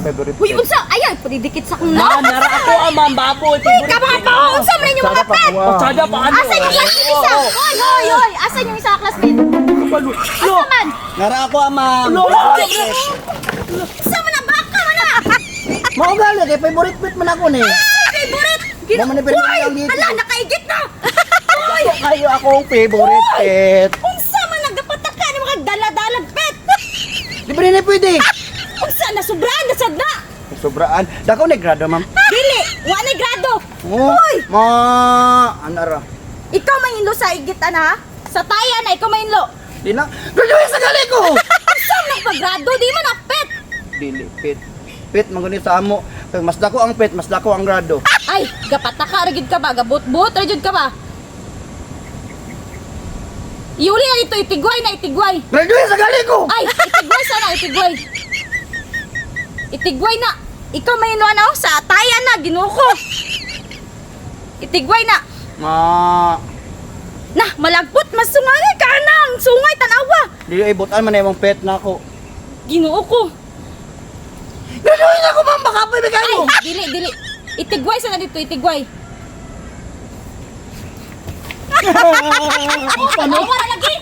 favorite Uy, pet. unsa? Ayan, pridikit sa kong Ma'am, nara ako ang ma'am baboy. Uy, kabaka pa! Unsa man yung mga pet? Sada pa ano? Asan yung classmate isa? Hoy, hoy, hoy! Asan yung isa classmate? Asa man? Nara ako ang ma'am. Isa man na baka man na! Mao gali kay favorite pet man ako ni. Favorite! Mo man ni pero Uy! lang dito. Hala, nakaigit na! Uy! Kayo akong favorite pet. Unsa man nagapataka ni mga dala-dalag pet? Di ba rin pwede? Unsa na sobraan na sadna? Sobraan. Dako ni grado ma'am. Dili, wa na grado. Oh, Uy! ma anara. Ikaw may inlo sa igit ana? Sa taya na ikaw may inlo. Di na. Graduate sa gali ko. Unsa man paggrado di man na pet? Dili pet. Pet manguni sa amo. Kay mas dako ang pet, mas dako ang grado. Ay, gapataka ra gid ka ba? Gabut-but ra jud ka ba? Iuli na ito, itigway na itigway. Graduate sa gali ko. Ay, itigway sana, itigway. Itigway na. Ikaw may ino ano? Sa taya na, ginuko. Itigway na. Ma Nah, malagpot, mas sungay ka nang. Sungay, tanawa. dili ay butan man imong pet nako. Ginuo ko. Graduate ako ma'am, baka pwede Ay, kayo. dili. Itigway sana dito, itigway. Tanawa na lagi.